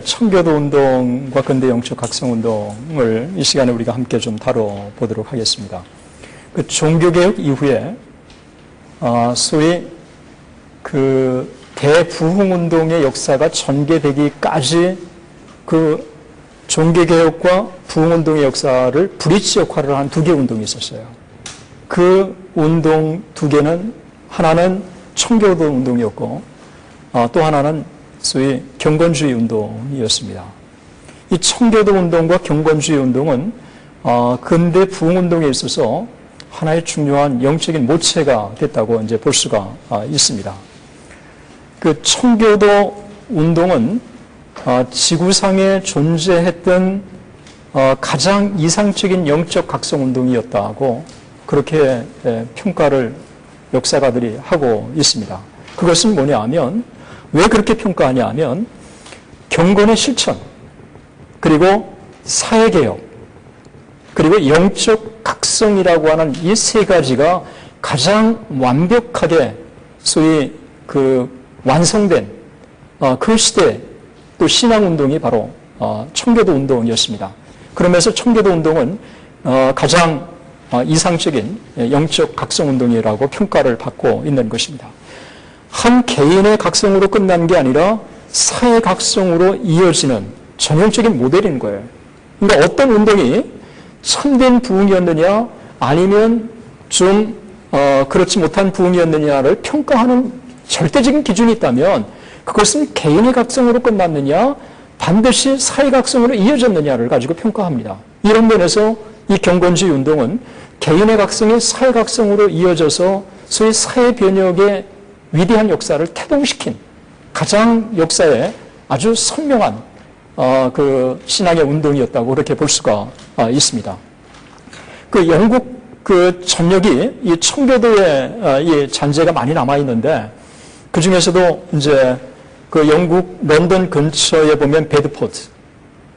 청교도 운동과 근대 영적 각성 운동을 이 시간에 우리가 함께 좀 다뤄보도록 하겠습니다. 그 종교개혁 이후에 소위 그 대부흥 운동의 역사가 전개되기까지 그 종교개혁과 부흥 운동의 역사를 브릿지 역할을 한 두 개 운동이 있었어요. 그 운동 두 개는 하나는 청교도 운동이었고 또 하나는 소위 경건주의 운동이었습니다. 이 청교도 운동과 경건주의 운동은 근대 부흥 운동에 있어서 하나의 중요한 영적인 모체가 됐다고 이제 볼 수가 있습니다. 그 청교도 운동은 지구상에 존재했던 가장 이상적인 영적 각성 운동이었다고 그렇게 평가를 역사가들이 하고 있습니다. 그것은 뭐냐 하면 왜 그렇게 평가하냐 하면 경건의 실천, 그리고 사회개혁, 그리고 영적 각성이라고 하는 이 세 가지가 가장 완벽하게 소위 그 완성된 그 시대 또 신앙운동이 바로 청교도 운동이었습니다. 그러면서 청교도 운동은 가장 이상적인 영적 각성운동이라고 평가를 받고 있는 것입니다. 한 개인의 각성으로 끝난 게 아니라 사회 각성으로 이어지는 전형적인 모델인 거예요. 그러니까 어떤 운동이 참된 부흥이었느냐 아니면 좀 그렇지 못한 부흥이었느냐를 평가하는 절대적인 기준이 있다면 그것은 개인의 각성으로 끝났느냐 반드시 사회 각성으로 이어졌느냐를 가지고 평가합니다. 이런 면에서 이 경건주의 운동은 개인의 각성이 사회 각성으로 이어져서 소위 사회 변혁의 위대한 역사를 태동시킨 가장 역사에 아주 선명한 그 신앙의 운동이었다고 그렇게 볼 수가 있습니다. 그 영국 그 전역이 이 청교도에 이 잔재가 많이 남아 있는데 그 중에서도 이제 그 영국 런던 근처에 보면 베드포드,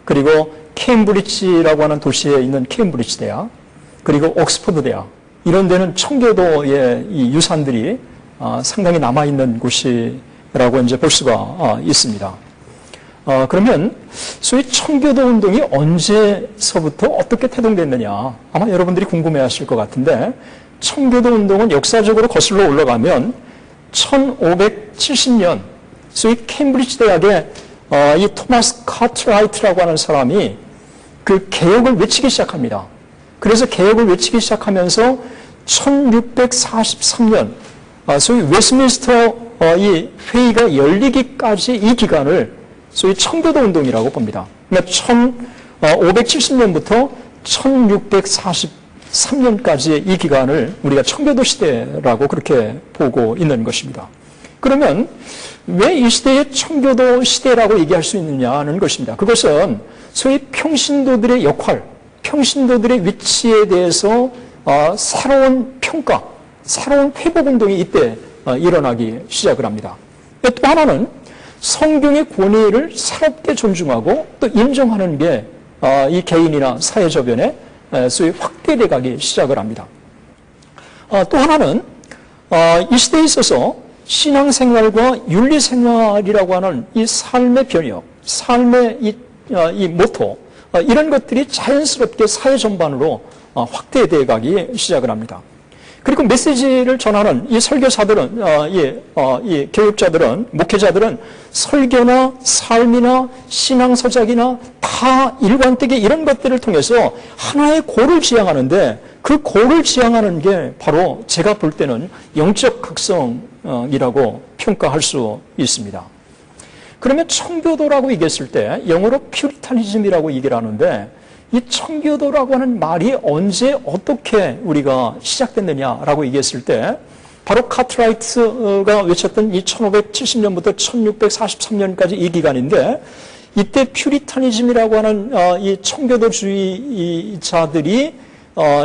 그리고 케임브리지라고 하는 도시에 있는 케임브리지 대학, 그리고 옥스퍼드 대학, 이런 데는 청교도의 이 유산들이 상당히 남아있는 곳이라고 이제 볼 수가 있습니다. 그러면 소위 청교도 운동이 언제서부터 어떻게 태동됐느냐 아마 여러분들이 궁금해 하실 것 같은데 청교도 운동은 역사적으로 거슬러 올라가면 1570년 소위 케임브리지 대학의 이 토마스 카트라이트라고 하는 사람이 그 개혁을 외치기 시작합니다. 그래서 개혁을 외치기 시작하면서 1643년 소위 웨스트민스터 이 회의가 열리기까지 이 기간을 소위 청교도 운동이라고 봅니다. 그러니까 1570년부터 1643년까지의 이 기간을 우리가 청교도 시대라고 그렇게 보고 있는 것입니다. 그러면 왜 이 시대에 청교도 시대라고 얘기할 수 있느냐는 것입니다. 그것은 소위 평신도들의 역할, 평신도들의 위치에 대해서 새로운 평가, 새로운 회복운동이 이때 일어나기 시작을 합니다. 또 하나는 성경의 권위를 새롭게 존중하고 또 인정하는 게 이 개인이나 사회저변에 소위 확대돼 가기 시작을 합니다. 또 하나는 이 시대에 있어서 신앙생활과 윤리생활이라고 하는 이 삶의 변혁, 삶의 이 모토, 이런 것들이 자연스럽게 사회 전반으로 확대돼 가기 시작을 합니다. 그리고 메시지를 전하는 이 설교사들은, 이 교육자들은, 목회자들은 설교나 삶이나 신앙서적이나 다 일관되게 이런 것들을 통해서 하나의 고를 지향하는데 그 고를 지향하는 게 바로 제가 볼 때는 영적 각성이라고 평가할 수 있습니다. 그러면 청교도라고 얘기했을 때 영어로 퓨리타니즘이라고 얘기를 하는데 이 청교도라고 하는 말이 언제 어떻게 우리가 시작됐느냐라고 얘기했을 때 바로 카트라이트가 외쳤던 이 1570년부터 1643년까지 이 기간인데 이때 퓨리타니즘이라고 하는 이 청교도주의자들이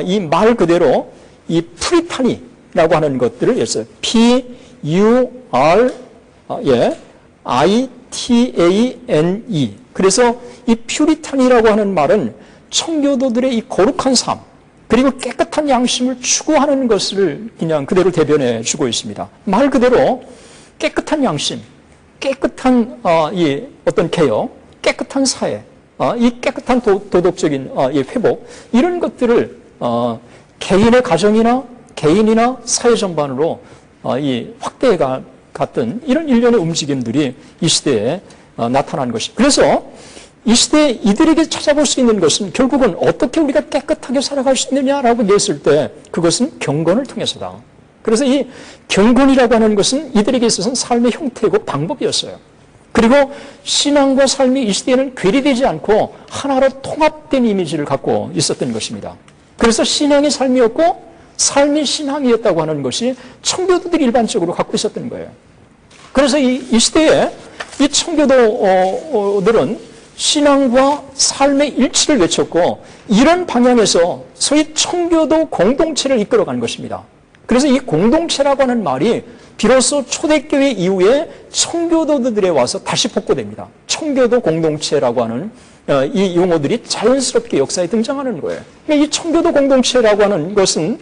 이 말 그대로 이 프리타니라고 하는 것들을 했어요. P-U-R-I-T-A-N-E. 그래서 이 퓨리탄이라고 하는 말은 청교도들의 이 거룩한 삶, 그리고 깨끗한 양심을 추구하는 것을 그냥 그대로 대변해 주고 있습니다. 말 그대로 깨끗한 양심, 깨끗한 이 어떤 개혁, 깨끗한 사회, 이 깨끗한 도덕적인 이 회복, 이런 것들을 개인의 가정이나 개인이나 사회 전반으로 이 확대해 갔던 이런 일련의 움직임들이 이 시대에 나타난 것입니다. 그래서 이 시대에 이들에게 찾아볼 수 있는 것은 결국은 어떻게 우리가 깨끗하게 살아갈 수 있느냐라고 얘기했을 때 그것은 경건을 통해서다. 그래서 이 경건이라고 하는 것은 이들에게 있어서는 삶의 형태이고 방법이었어요. 그리고 신앙과 삶이 이 시대에는 괴리되지 않고 하나로 통합된 이미지를 갖고 있었던 것입니다. 그래서 신앙이 삶이었고 삶이 신앙이었다고 하는 것이 청교도들이 일반적으로 갖고 있었던 거예요. 그래서 이 시대에 이 청교도들은 신앙과 삶의 일치를 외쳤고 이런 방향에서 소위 청교도 공동체를 이끌어간 것입니다. 그래서 이 공동체라고 하는 말이 비로소 초대교회 이후에 청교도들에 와서 다시 복구됩니다. 청교도 공동체라고 하는 이 용어들이 자연스럽게 역사에 등장하는 거예요. 이 청교도 공동체라고 하는 것은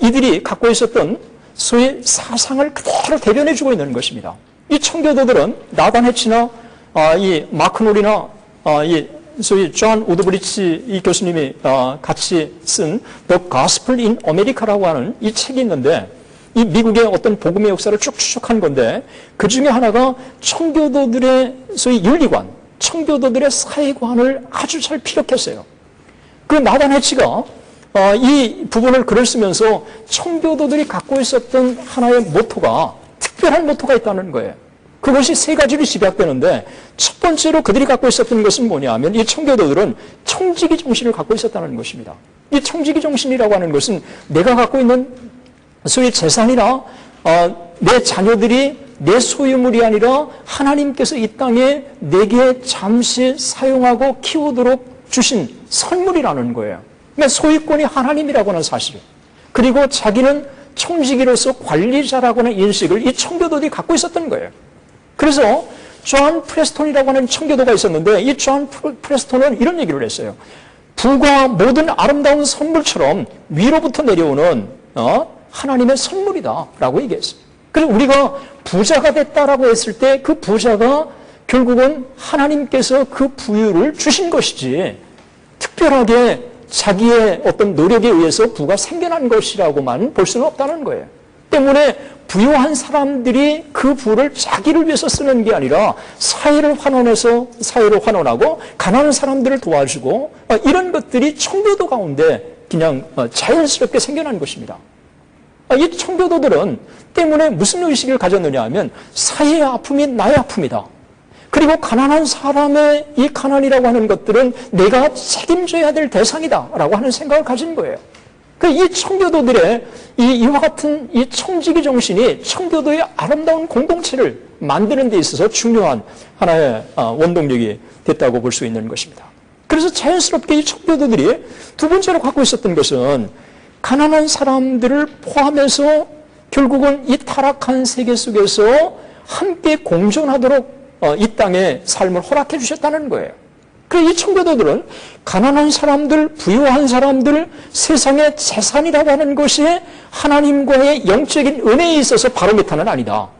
이들이 갖고 있었던 소위 사상을 그대로 대변해주고 있는 것입니다. 이 청교도들은 나단 해치나 이 마크 놀이나 이 소위 존 우드브리치 이 교수님이 같이 쓴 The Gospel in America라고 하는 이 책이 있는데 이 미국의 어떤 복음의 역사를 쭉 추적한 건데 그 중에 하나가 청교도들의 소위 윤리관, 청교도들의 사회관을 아주 잘 피력했어요. 그 나단 해치가 이 부분을 글을 쓰면서 청교도들이 갖고 있었던 하나의 모토가 특별한 모토가 있다는 거예요. 그것이 세 가지로 집약되는데 첫 번째로 그들이 갖고 있었던 것은 뭐냐 하면 이 청교도들은 청지기 정신을 갖고 있었다는 것입니다. 이 청지기 정신이라고 하는 것은 내가 갖고 있는 소위 재산이나 내 자녀들이 내 소유물이 아니라 하나님께서 이 땅에 내게 잠시 사용하고 키우도록 주신 선물이라는 거예요. 그러니까 소유권이 하나님이라고 하는 사실, 그리고 자기는 청지기로서 관리자라고 하는 인식을 이 청교도들이 갖고 있었던 거예요. 그래서 존 프레스톤이라고 하는 청교도가 있었는데 이 존 프레스톤은 이런 얘기를 했어요. 부가 모든 아름다운 선물처럼 위로부터 내려오는 하나님의 선물이다라고 얘기했어요. 그래서 우리가 부자가 됐다라고 했을 때 그 부자가 결국은 하나님께서 그 부유를 주신 것이지 특별하게 자기의 어떤 노력에 의해서 부가 생겨난 것이라고만 볼 수는 없다는 거예요. 때문에 부유한 사람들이 그 부를 자기를 위해서 쓰는 게 아니라 사회를 환원하고 가난한 사람들을 도와주고 이런 것들이 청교도 가운데 그냥 자연스럽게 생겨난 것입니다. 이 청교도들은 때문에 무슨 의식을 가졌느냐 하면 사회의 아픔이 나의 아픔이다. 그리고 가난한 사람의 이 가난이라고 하는 것들은 내가 책임져야 될 대상이다라고 하는 생각을 가진 거예요. 이 청교도들의 이와 같은 이 청지기 정신이 청교도의 아름다운 공동체를 만드는 데 있어서 중요한 하나의 원동력이 됐다고 볼 수 있는 것입니다. 그래서 자연스럽게 이 청교도들이 두 번째로 갖고 있었던 것은 가난한 사람들을 포함해서 결국은 이 타락한 세계 속에서 함께 공존하도록 이 땅의 삶을 허락해 주셨다는 거예요. 그래서 이 청교도들은 가난한 사람들, 부유한 사람들, 세상의 재산이라고 하는 것이 하나님과의 영적인 은혜에 있어서 바로미터는 아니다.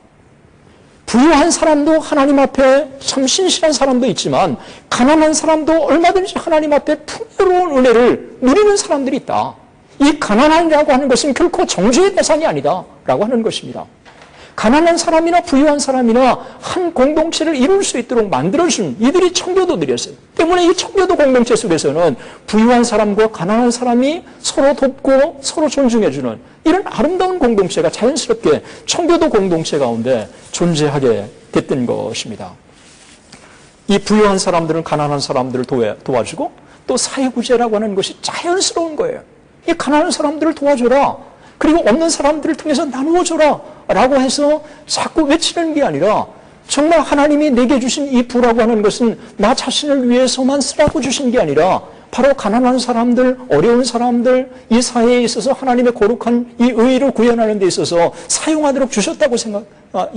부유한 사람도 하나님 앞에 참 신실한 사람도 있지만 가난한 사람도 얼마든지 하나님 앞에 풍요로운 은혜를 누리는 사람들이 있다. 이 가난이라고 하는 것은 결코 정죄의 대상이 아니다 라고 하는 것입니다. 가난한 사람이나 부유한 사람이나 한 공동체를 이룰 수 있도록 만들어준 이들이 청교도들이었어요. 때문에 이 청교도 공동체 속에서는 부유한 사람과 가난한 사람이 서로 돕고 서로 존중해주는 이런 아름다운 공동체가 자연스럽게 청교도 공동체 가운데 존재하게 됐던 것입니다. 이 부유한 사람들은 가난한 사람들을 도와주고 또 사회구제라고 하는 것이 자연스러운 거예요. 이 가난한 사람들을 도와줘라. 그리고 없는 사람들을 통해서 나누어줘라 라고 해서 자꾸 외치는 게 아니라 정말 하나님이 내게 주신 이 부라고 하는 것은 나 자신을 위해서만 쓰라고 주신 게 아니라 바로 가난한 사람들, 어려운 사람들, 이 사회에 있어서 하나님의 거룩한 이 의를 구현하는 데 있어서 사용하도록 주셨다고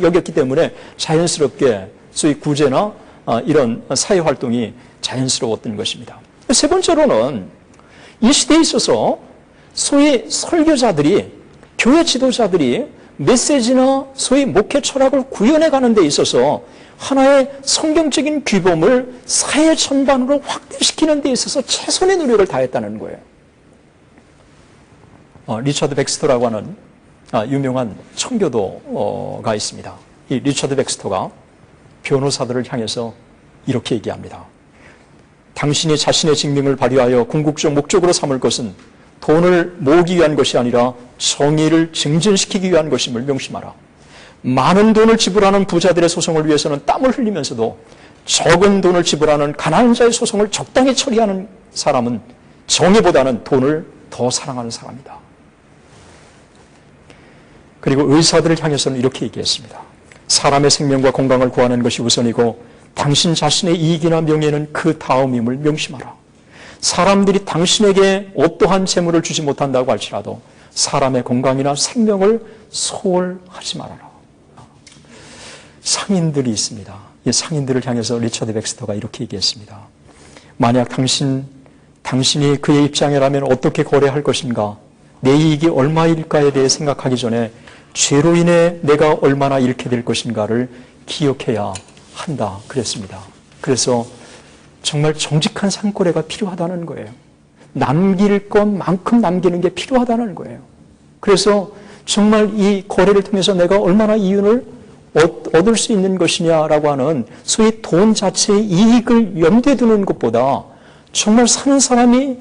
여겼기 때문에 자연스럽게 소위 구제나 이런 사회활동이 자연스러웠던 것입니다. 세 번째로는 이 시대에 있어서 소위 설교자들이, 교회 지도자들이 메시지나 소위 목회 철학을 구현해 가는 데 있어서 하나의 성경적인 규범을 사회 전반으로 확대시키는 데 있어서 최선의 노력을 다했다는 거예요. 리처드 백스터라고 하는 유명한 청교도가 있습니다. 이 리처드 백스터가 변호사들을 향해서 이렇게 얘기합니다. 당신이 자신의 직능을 발휘하여 궁극적 목적으로 삼을 것은 돈을 모으기 위한 것이 아니라 정의를 증진시키기 위한 것임을 명심하라. 많은 돈을 지불하는 부자들의 소송을 위해서는 땀을 흘리면서도 적은 돈을 지불하는 가난한 자의 소송을 적당히 처리하는 사람은 정의보다는 돈을 더 사랑하는 사람이다. 그리고 의사들을 향해서는 이렇게 얘기했습니다. 사람의 생명과 건강을 구하는 것이 우선이고 당신 자신의 이익이나 명예는 그 다음임을 명심하라. 사람들이 당신에게 어떠한 재물을 주지 못한다고 할지라도 사람의 건강이나 생명을 소홀하지 말아라. 상인들이 있습니다. 이 상인들을 향해서 리처드 백스터가 이렇게 얘기했습니다. 만약 당신이 그의 입장이라면 어떻게 거래할 것인가? 내 이익이 얼마일까에 대해 생각하기 전에 죄로 인해 내가 얼마나 잃게 될 것인가를 기억해야 한다. 그랬습니다. 그래서 정말 정직한 상거래가 필요하다는 거예요. 남길 것만큼 남기는 게 필요하다는 거예요. 그래서 정말 이 거래를 통해서 내가 얼마나 이윤을 얻을 수 있는 것이냐라고 하는 소위 돈 자체의 이익을 염두에 두는 것보다 정말 사는 사람이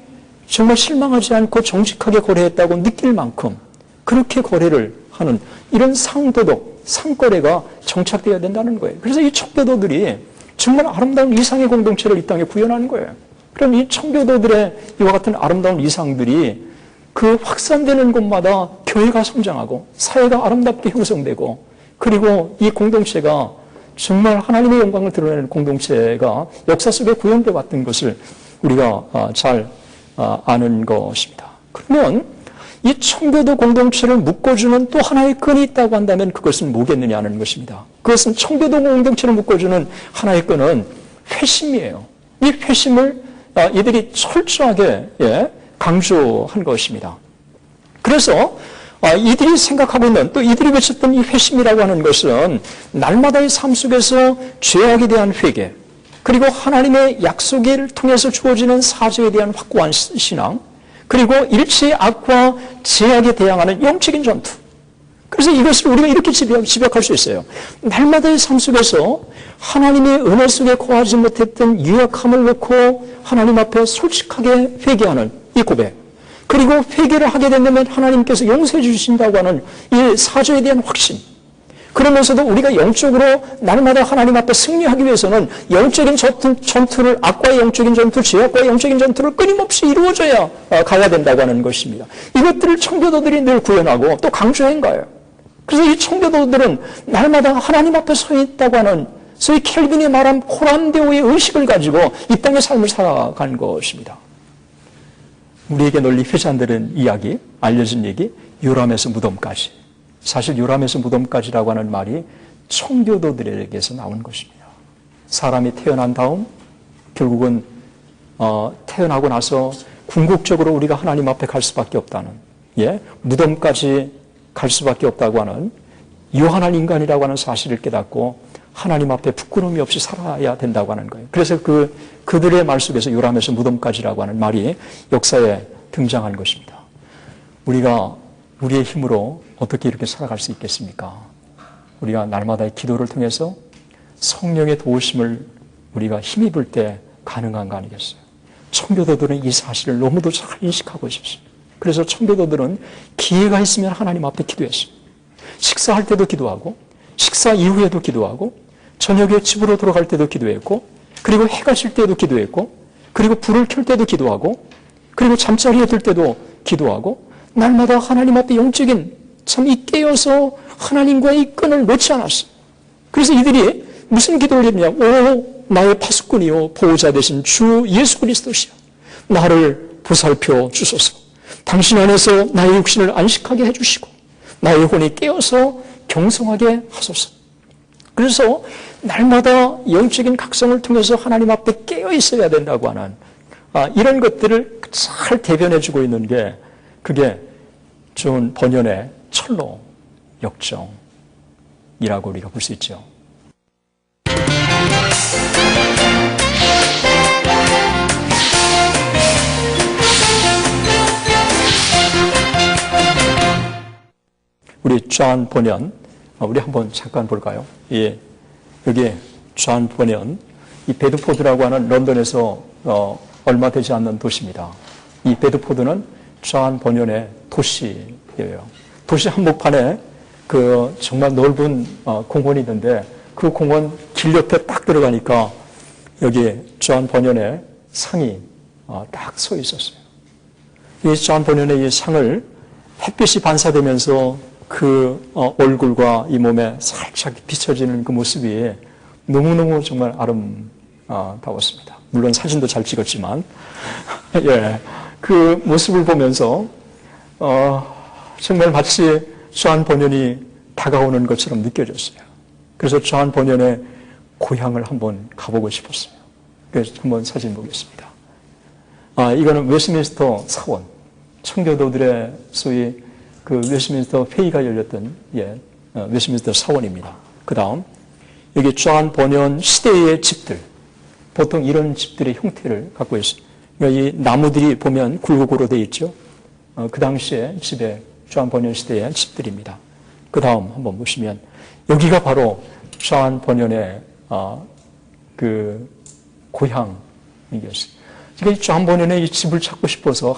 정말 실망하지 않고 정직하게 거래했다고 느낄 만큼 그렇게 거래를 하는 이런 상도덕, 상거래가 정착되어야 된다는 거예요. 그래서 이 청교도들이 정말 아름다운 이상의 공동체를 이 땅에 구현하는 거예요. 그럼 이 청교도들의 이와 같은 아름다운 이상들이 그 확산되는 곳마다 교회가 성장하고 사회가 아름답게 형성되고 그리고 이 공동체가 정말 하나님의 영광을 드러내는 공동체가 역사 속에 구현되어 왔던 것을 우리가 잘 아는 것입니다. 그러면 이 청교도 공동체를 묶어주는 또 하나의 끈이 있다고 한다면 그것은 뭐겠느냐 하는 것입니다. 그것은 청교도 공동체를 묶어주는 하나의 끈은 회심이에요. 이 회심을 이들이 철저하게 강조한 것입니다. 그래서 이들이 생각하고 있는 또 이들이 외쳤던 이 회심이라고 하는 것은 날마다의 삶 속에서 죄악에 대한 회개 그리고 하나님의 약속을 통해서 주어지는 사죄에 대한 확고한 신앙 그리고 일체의 악과 제약에 대항하는 영적인 전투. 그래서 이것을 우리가 이렇게 집약할 수 있어요. 날마다의 삶 속에서 하나님의 은혜 속에 거하지 못했던 유약함을 놓고 하나님 앞에 솔직하게 회개하는 이 고백. 그리고 회개를 하게 된다면 하나님께서 용서해 주신다고 하는 이 사죄에 대한 확신. 그러면서도 우리가 영적으로 날마다 하나님 앞에 승리하기 위해서는 영적인 전투를 악과의 영적인 전투, 죄악과의 영적인 전투를 끊임없이 이루어져야 가야 된다고 하는 것입니다. 이것들을 청교도들이 늘 구현하고 또 강조한 거예요. 그래서 이 청교도들은 날마다 하나님 앞에 서 있다고 하는 소위 켈빈이 말한 코란데오의 의식을 가지고 이 땅의 삶을 살아간 것입니다. 우리에게 널리 회자되는 이야기, 알려진 얘기, 요람에서 무덤까지. 사실 요람에서 무덤까지라고 하는 말이 청교도들에게서 나온 것입니다. 사람이 태어난 다음 결국은 태어나고 나서 궁극적으로 우리가 하나님 앞에 갈 수밖에 없다는 무덤까지 갈 수밖에 없다고 하는 유한한 인간이라고 하는 사실을 깨닫고 하나님 앞에 부끄러움이 없이 살아야 된다고 하는 거예요. 그래서 그들의 말 속에서 요람에서 무덤까지라고 하는 말이 역사에 등장한 것입니다. 우리가 우리의 힘으로 어떻게 이렇게 살아갈 수 있겠습니까? 우리가 날마다의 기도를 통해서 성령의 도우심을 우리가 힘입을 때 가능한 거 아니겠어요? 청교도들은 이 사실을 너무도 잘 인식하고 있습니다. 그래서 청교도들은 기회가 있으면 하나님 앞에 기도했어요. 식사할 때도 기도하고 식사 이후에도 기도하고 저녁에 집으로 돌아갈 때도 기도했고 그리고 해가 질 때도 기도했고 그리고 불을 켤 때도 기도하고 그리고 잠자리에 들 때도 기도하고 날마다 하나님 앞에 영적인 참 이 깨어서 하나님과의 이 끈을 놓지 않았어요. 그래서 이들이 무슨 기도를 했냐? 오 나의 파수꾼이요 보호자 되신 주 예수 그리스도시여 나를 보살펴 주소서. 당신 안에서 나의 육신을 안식하게 해주시고 나의 혼이 깨어서 경성하게 하소서. 그래서 날마다 영적인 각성을 통해서 하나님 앞에 깨어 있어야 된다고 하는 이런 것들을 잘 대변해주고 있는 게 그게 존 번연의 철로 역정이라고 우리가 볼 수 있죠. 우리 존 버년, 우리 한번 잠깐 볼까요? 예, 여기 존 버년, 이 베드포드라고 하는 런던에서 얼마 되지 않는 도시입니다. 이 베드포드는 존 버년의 도시예요. 도시 한복판에 그 정말 넓은 공원이 있는데 그 공원 길 옆에 딱 들어가니까 여기 존 버년의 상이 딱 서 있었어요. 이 존 버년의 이 상을 햇빛이 반사되면서 그 얼굴과 이 몸에 살짝 비춰지는 그 모습이 너무너무 정말 아름다웠습니다. 물론 사진도 잘 찍었지만 예, 그 모습을 보면서 정말 마치 존 버년이 다가오는 것처럼 느껴졌어요. 그래서 존 버년의 고향을 한번 가보고 싶었어요. 그래서 한번 사진 보겠습니다. 이거는 웨스트민스터 사원, 청교도들의 소위 그 웨스트민스터 회의가 열렸던 웨스트민스터 사원입니다. 그 다음 여기 존 버년 시대의 집들, 보통 이런 집들의 형태를 갖고 있어요. 그러니까 이 나무들이 보면 굴곡으로 되어 있죠. 그 당시에 집에 존 버년 시대의 집들입니다. 그 다음 한번 보시면 여기가 바로 존 버년의 그 고향이었어요. 그러니까 존 버년의 이 집을 찾고 싶어서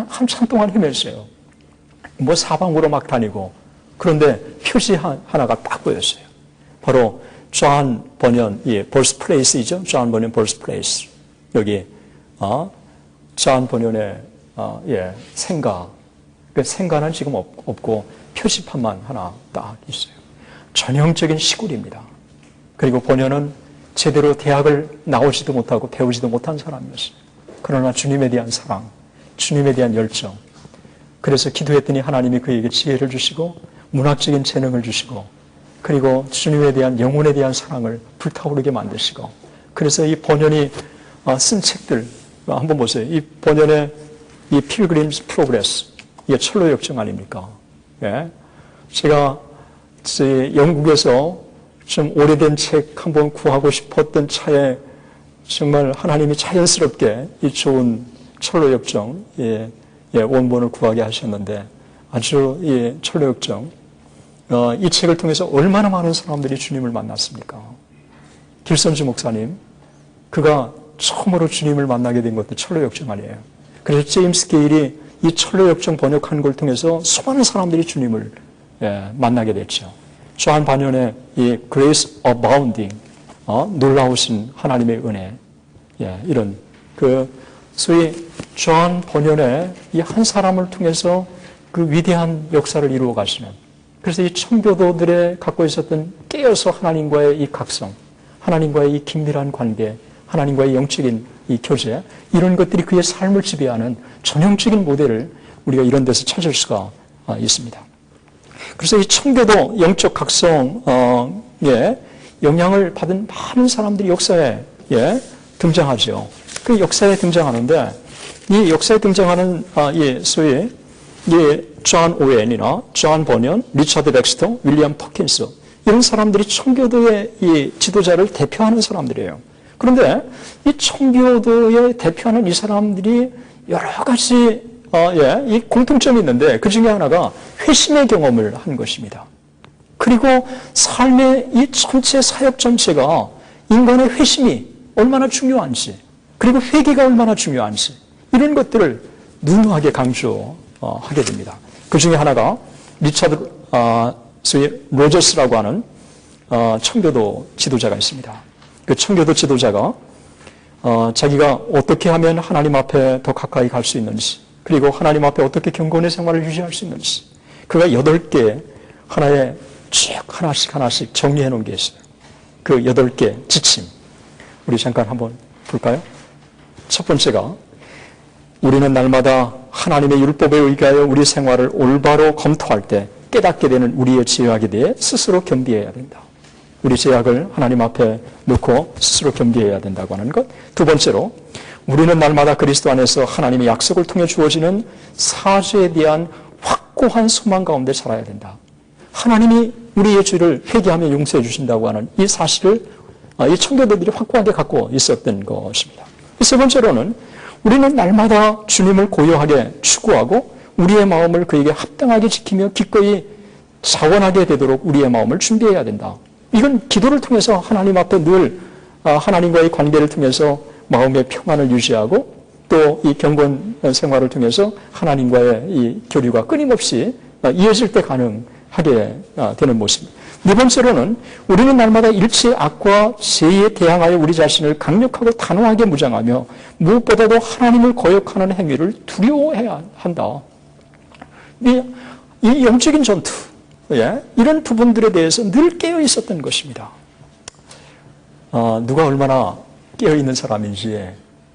한참 동안 헤맸어요. 뭐 사방으로 막 다니고 그런데 표시 하나가 딱 보였어요. 바로 존 버년, 버스플레이스이죠. 존 버년 버스플레이스. 여기 존 버년의 생가. 그 생가는 지금 없고 표시판만 하나 딱 있어요. 전형적인 시골입니다. 그리고 버년은 제대로 대학을 나오지도 못하고 배우지도 못한 사람이었어요. 그러나 주님에 대한 사랑, 주님에 대한 열정. 그래서 기도했더니 하나님이 그에게 지혜를 주시고 문학적인 재능을 주시고 그리고 주님에 대한 영혼에 대한 사랑을 불타오르게 만드시고 그래서 이 버년이 쓴 책들 한번 보세요. 이 버년의 이 필그림스 프로그레스, 이게 철로 역정 아닙니까? 예. 제가 영국에서 좀 오래된 책 한번 구하고 싶었던 차에 정말 하나님이 자연스럽게 이 좋은 철로 역정 원본을 구하게 하셨는데 아주 철로 역정 이 책을 통해서 얼마나 많은 사람들이 주님을 만났습니까? 길선주 목사님, 그가 처음으로 주님을 만나게 된 것도 철로 역정 아니에요. 그래서 제임스 게일이 이 철로 역정 번역한 걸 통해서 수많은 사람들이 주님을 만나게 됐죠. 존 버년의 이 Grace Abounding, 놀라우신 하나님의 은혜, 이런 소위 존 버년의 이 한 사람을 통해서 그 위대한 역사를 이루어 가시는, 그래서 이 청교도들의 갖고 있었던 깨어서 하나님과의 이 각성, 하나님과의 이 긴밀한 관계, 하나님과의 영적인 이 교제, 이런 것들이 그의 삶을 지배하는 전형적인 모델을 우리가 이런 데서 찾을 수가 있습니다. 그래서 이 청교도 영적 각성에 영향을 받은 많은 사람들이 역사에 등장하죠. 그 역사에 등장하는데 이 역사에 등장하는 소위 존 오웬이나 존 버년, 리처드 렉스터, 윌리엄 퍼킨스, 이런 사람들이 청교도의 이 지도자를 대표하는 사람들이에요. 그런데 이 청교도에 대표하는 이 사람들이 여러 가지 이 공통점이 있는데 그 중에 하나가 회심의 경험을 한 것입니다. 그리고 삶의 이 전체 사역 전체가 인간의 회심이 얼마나 중요한지, 그리고 회개가 얼마나 중요한지, 이런 것들을 누누하게 강조하게 됩니다. 그 중에 하나가 리처드 로저스라고 하는 청교도 지도자가 있습니다. 그 청교도 지도자가 자기가 어떻게 하면 하나님 앞에 더 가까이 갈 수 있는지, 그리고 하나님 앞에 어떻게 경건의 생활을 유지할 수 있는지, 그가 8개 하나에 쭉 하나씩 정리해 놓은 게 있어요. 그 8개 지침, 우리 잠깐 한번 볼까요? 첫 번째가, 우리는 날마다 하나님의 율법에 의하여 우리 생활을 올바로 검토할 때 깨닫게 되는 우리의 죄악에 대해 스스로 겸비해야 된다. 우리 죄악을 하나님 앞에 놓고 스스로 겸비해야 된다고 하는 것. 두 번째로, 우리는 날마다 그리스도 안에서 하나님의 약속을 통해 주어지는 사죄에 대한 확고한 소망 가운데 살아야 된다. 하나님이 우리의 죄를 회개하며 용서해 주신다고 하는 이 사실을 이 청교도들이 확고하게 갖고 있었던 것입니다. 세 번째로는 우리는 날마다 주님을 고요하게 추구하고 우리의 마음을 그에게 합당하게 지키며 기꺼이 자원하게 되도록 우리의 마음을 준비해야 된다. 이건 기도를 통해서 하나님 앞에 늘 하나님과의 관계를 통해서 마음의 평안을 유지하고 또 이 경건 생활을 통해서 하나님과의 이 교류가 끊임없이 이어질 때 가능하게 되는 모습입니다. 네 번째로는 우리는 날마다 일체의 악과 죄에 대항하여 우리 자신을 강력하고 단호하게 무장하며 무엇보다도 하나님을 거역하는 행위를 두려워해야 한다. 이 영적인 전투, 이런 부분들에 대해서 늘 깨어 있었던 것입니다. 누가 얼마나 깨어 있는 사람인지,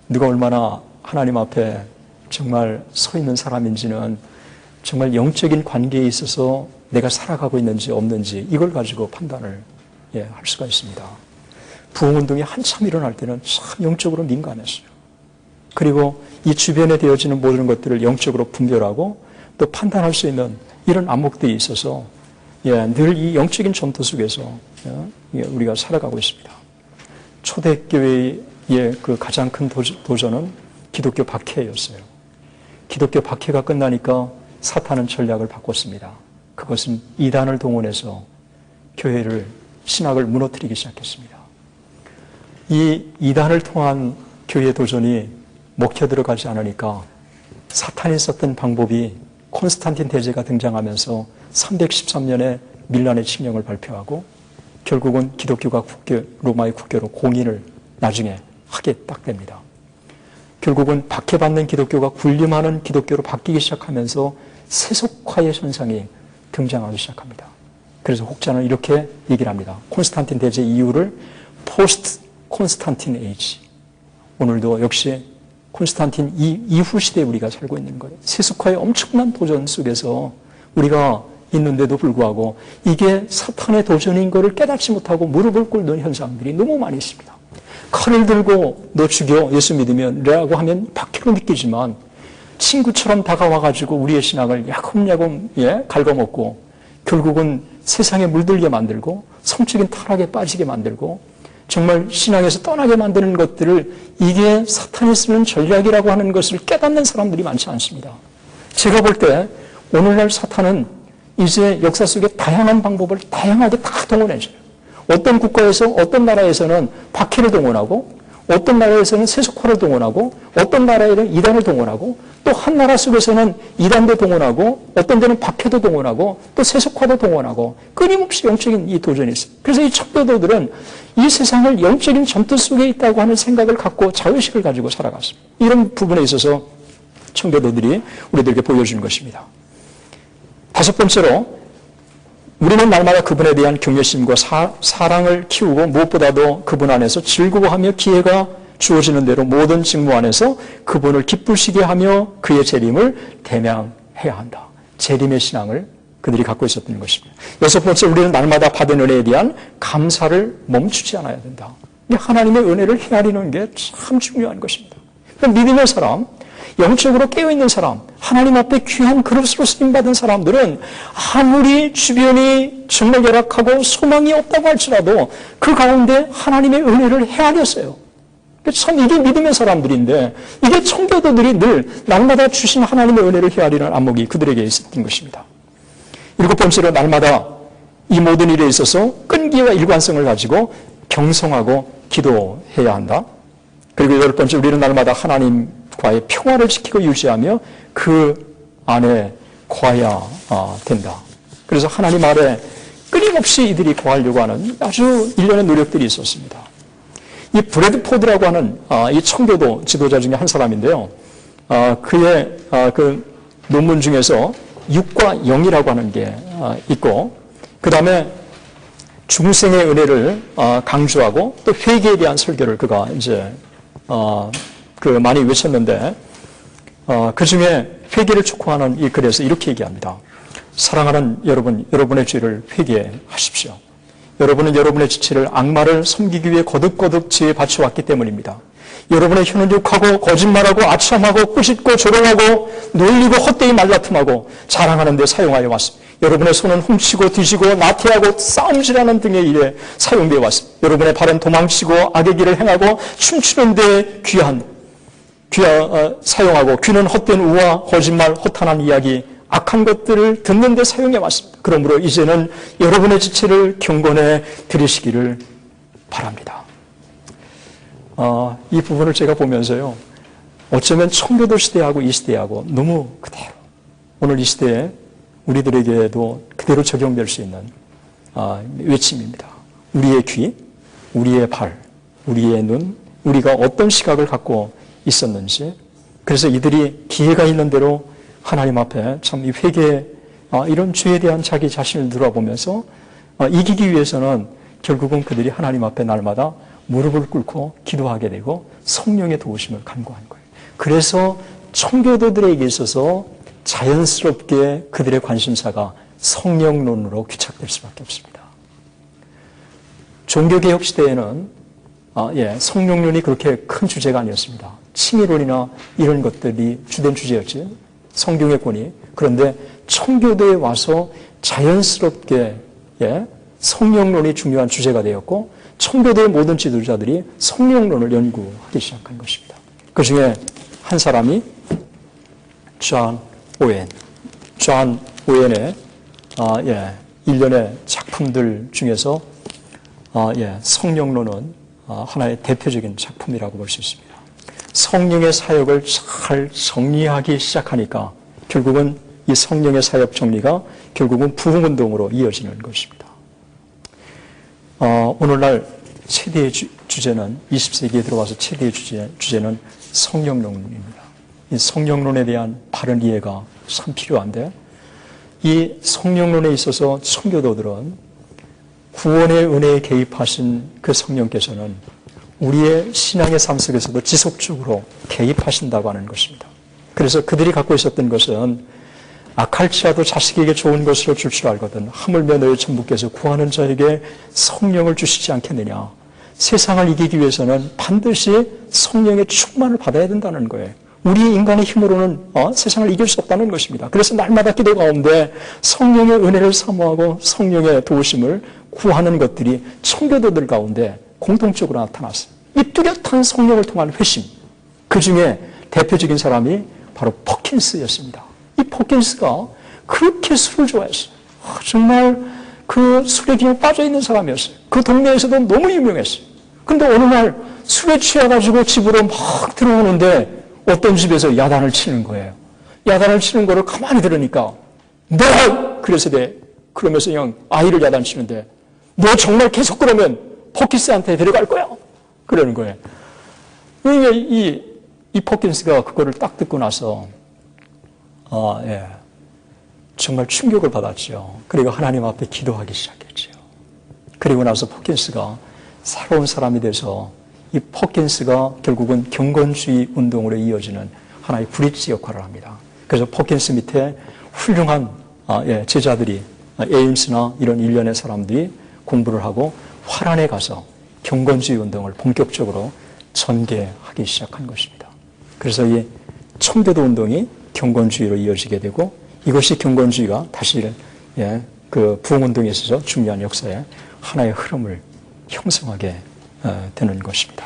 누가 얼마나 하나님 앞에 정말 서 있는 사람인지는 정말 영적인 관계에 있어서 내가 살아가고 있는지 없는지 이걸 가지고 판단을 할 수가 있습니다. 부흥운동이 한참 일어날 때는 참 영적으로 민감했어요. 그리고 이 주변에 되어지는 모든 것들을 영적으로 분별하고 또 판단할 수 있는 이런 안목들이 있어서 늘 이 영적인 전투 속에서 우리가 살아가고 있습니다. 초대교회의 그 가장 큰 도전은 기독교 박해였어요. 기독교 박해가 끝나니까 사탄은 전략을 바꿨습니다. 그것은 이단을 동원해서 교회를, 신학을 무너뜨리기 시작했습니다. 이 이단을 통한 교회 도전이 먹혀 들어가지 않으니까 사탄이 썼던 방법이 콘스탄틴 대제가 등장하면서 313년에 밀란의 칙령을 발표하고 결국은 기독교가 로마의 국교로 공인을 나중에 하게 딱 됩니다. 결국은 박해받는 기독교가 군림하는 기독교로 바뀌기 시작하면서 세속화의 현상이 등장하기 시작합니다. 그래서 혹자는 이렇게 얘기를 합니다. 콘스탄틴 대제 이후를 포스트 콘스탄틴 에이지. 오늘도 역시 콘스탄틴 이후 시대에 우리가 살고 있는 거예요. 세속화의 엄청난 도전 속에서 우리가 있는데도 불구하고 이게 사탄의 도전인 것을 깨닫지 못하고 무릎을 꿇는 현상들이 너무 많이 있습니다. 칼을 들고 너 죽여 예수 믿으면 라고 하면 박해로 느끼지만 친구처럼 다가와가지고 우리의 신앙을 야금야금 갉아먹고 결국은 세상에 물들게 만들고 성적인 타락에 빠지게 만들고 정말 신앙에서 떠나게 만드는 것들을 이게 사탄이 쓰는 전략이라고 하는 것을 깨닫는 사람들이 많지 않습니다. 제가 볼 때 오늘날 사탄은 이제 역사 속에 다양한 방법을 다양하게 다 동원해줘요. 어떤 국가에서 어떤 나라에서는 박해를 동원하고 어떤 나라에서는 세속화를 동원하고 어떤 나라에는 이단을 동원하고 또 한 나라 속에서는 이단도 동원하고 어떤 데는 박해도 동원하고 또 세속화도 동원하고 끊임없이 영적인 이 도전이 있어요. 그래서 이 척도도들은 이 세상을 영적인 전투 속에 있다고 하는 생각을 갖고 자의식을 가지고 살아갔습니다. 이런 부분에 있어서 청교도들이 우리들에게 보여주는 것입니다. 다섯 번째로 우리는 날마다 그분에 대한 경외심과 사랑을 키우고 무엇보다도 그분 안에서 즐거워하며 기회가 주어지는 대로 모든 직무 안에서 그분을 기쁘시게 하며 그의 재림을 대명해야 한다. 재림의 신앙을 그들이 갖고 있었던 것입니다. 여섯 번째, 우리는 날마다 받은 은혜에 대한 감사를 멈추지 않아야 된다. 하나님의 은혜를 헤아리는 게 참 중요한 것입니다. 믿음의 사람, 영적으로 깨어있는 사람, 하나님 앞에 귀한 그릇으로 쓰임받은 사람들은 아무리 주변이 정말 열악하고 소망이 없다고 할지라도 그 가운데 하나님의 은혜를 헤아렸어요. 참 이게 믿음의 사람들인데 이게 청교도들이 늘 날마다 주신 하나님의 은혜를 헤아리는 안목이 그들에게 있었던 것입니다. 일곱 번째로 날마다 이 모든 일에 있어서 끈기와 일관성을 가지고 경성하고 기도해야 한다. 그리고 여덟 번째, 우리는 날마다 하나님과의 평화를 지키고 유지하며 그 안에 거해야 된다. 그래서 하나님 아래 끊임없이 이들이 거하려고 하는 아주 일련의 노력들이 있었습니다. 이 브래드포드라고 하는 이 청교도 지도자 중에 한 사람인데요. 그의 그 논문 중에서 6과 0이라고 하는 게 있고, 그 다음에 중생의 은혜를 강조하고 또 회개에 대한 설교를 그가 이제 많이 외쳤는데, 그 중에 회개를 촉구하는 이 글에서 이렇게 얘기합니다. 사랑하는 여러분, 여러분의 죄를 회개하십시오. 여러분은 여러분의 지체를 악마를 섬기기 위해 거듭거듭 지혜에 바쳐왔기 때문입니다. 여러분의 혀는 욕하고 거짓말하고 아첨하고 꾸짖고 조롱하고 놀리고 헛되이 말다툼하고 자랑하는 데 사용하여 왔습니다. 여러분의 손은 훔치고 뒤지고 나태하고 싸움질하는 등의 일에 사용되어 왔습니다. 여러분의 발은 도망치고 악의 길을 행하고 춤추는 데 사용하고 귀는 헛된 우화, 거짓말, 허탄한 이야기, 악한 것들을 듣는 데 사용해 왔습니다. 그러므로 이제는 여러분의 지체를 경건해 드리시기를 바랍니다. 이 부분을 제가 보면서요, 어쩌면 청교도 시대하고 이 시대하고 너무 그대로 오늘 이 시대에 우리들에게도 그대로 적용될 수 있는 외침입니다. 우리의 귀, 우리의 발, 우리의 눈, 우리가 어떤 시각을 갖고 있었는지, 그래서 이들이 기회가 있는 대로 하나님 앞에 참 이 회개, 이런 죄에 대한 자기 자신을 돌아보면서 이기기 위해서는 결국은 그들이 하나님 앞에 날마다 무릎을 꿇고 기도하게 되고 성령의 도우심을 간구한 거예요. 그래서 청교도들에게 있어서 자연스럽게 그들의 관심사가 성령론으로 귀착될 수밖에 없습니다. 종교개혁 시대에는 성령론이 그렇게 큰 주제가 아니었습니다. 칭의론이나 이런 것들이 주된 주제였지, 성경의 권위. 그런데 청교도에 와서 자연스럽게 성령론이 중요한 주제가 되었고, 청교도의 모든 지도자들이 성령론을 연구하기 시작한 것입니다. 그 중에 한 사람이 존 오웬의 일련의 작품들 중에서 성령론은 하나의 대표적인 작품이라고 볼 수 있습니다. 성령의 사역을 잘 정리하기 시작하니까 결국은 이 성령의 사역 정리가 결국은 부흥운동으로 이어지는 것입니다. 오늘날 최대의 주제는 20세기에 들어와서 최대의 주제는 성령론입니다. 이 성령론에 대한 바른 이해가 참 필요한데, 이 성령론에 있어서 청교도들은 구원의 은혜에 개입하신 그 성령께서는 우리의 신앙의 삶 속에서도 지속적으로 개입하신다고 하는 것입니다. 그래서 그들이 갖고 있었던 것은 악할지라도 자식에게 좋은 것으로 줄 줄 알거든 하물며 너희 천부께서 구하는 자에게 성령을 주시지 않겠느냐. 세상을 이기기 위해서는 반드시 성령의 충만을 받아야 된다는 거예요. 우리 인간의 힘으로는 세상을 이길 수 없다는 것입니다. 그래서 날마다 기도 가운데 성령의 은혜를 사모하고 성령의 도우심을 구하는 것들이 청교도들 가운데 공통적으로 나타났어요. 이 뚜렷한 성령을 통한 회심, 그 중에 대표적인 사람이 바로 퍼킨스였습니다. 이 퍼킨스가 그렇게 술을 좋아했어요. 정말 그 술에 그냥 빠져있는 사람이었어요. 그 동네에서도 너무 유명했어요. 근데 어느 날 술에 취해가지고 집으로 막 들어오는데 어떤 집에서 야단을 치는 거예요. 야단을 치는 거를 가만히 들으니까 너! 그러면서 그냥 아이를 야단치는데 너 정말 계속 그러면 퍼킨스한테 데려갈 거야? 그러는 거예요. 그러니까 이 퍼킨스가 그거를 딱 듣고 나서 정말 충격을 받았죠. 그리고 하나님 앞에 기도하기 시작했죠. 그리고 나서 퍼킨스가 새로운 사람이 돼서 이 퍼킨스가 결국은 경건주의 운동으로 이어지는 하나의 브릿지 역할을 합니다. 그래서 퍼킨스 밑에 훌륭한 제자들이 에임스나 이런 일련의 사람들이 공부를 하고 화란에 가서 경건주의 운동을 본격적으로 전개하기 시작한 것입니다. 그래서 이 청교도 운동이 경건주의로 이어지게 되고 이것이 경건주의가 다시 그 부흥운동에 있어서 중요한 역사의 하나의 흐름을 형성하게 되는 것입니다.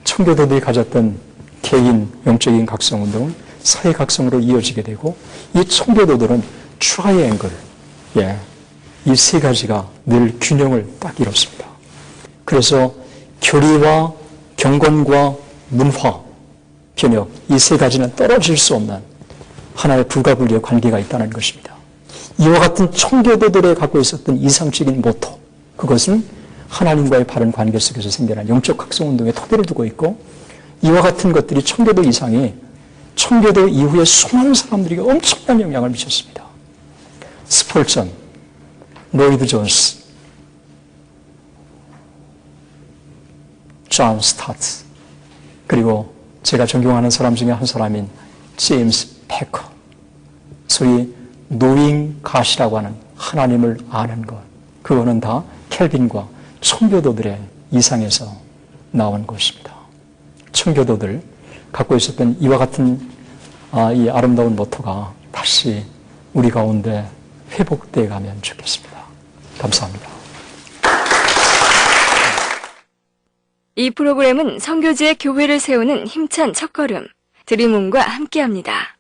청교도들이 가졌던 개인 영적인 각성운동은 사회 각성으로 이어지게 되고 이 청교도들은 트라이앵글, 이 세 가지가 늘 균형을 딱 이뤘습니다. 그래서 교리와 경건과 문화, 변혁, 이 세 가지는 떨어질 수 없는 하나의 불가분리의 관계가 있다는 것입니다. 이와 같은 청교도들이 갖고 있었던 이상적인 모토, 그것은 하나님과의 바른 관계 속에서 생겨난 영적 각성운동의 토대를 두고 있고, 이와 같은 것들이 청교도 이상이 청교도 이후에 수많은 사람들에게 엄청난 영향을 미쳤습니다. 스펄전, 로이드 존스, 존 스타트, 그리고 제가 존경하는 사람 중에 한 사람인 제임스 패커, 소위 knowing God이라고 하는 하나님을 아는 것, 그거는 다 켈빈과 청교도들의 이상에서 나온 것입니다. 청교도들 갖고 있었던 이와 같은 이 아름다운 모토가 다시 우리 가운데 회복되어 가면 좋겠습니다. 감사합니다. 이 프로그램은 선교지의 교회를 세우는 힘찬 첫걸음, 드림온과 함께합니다.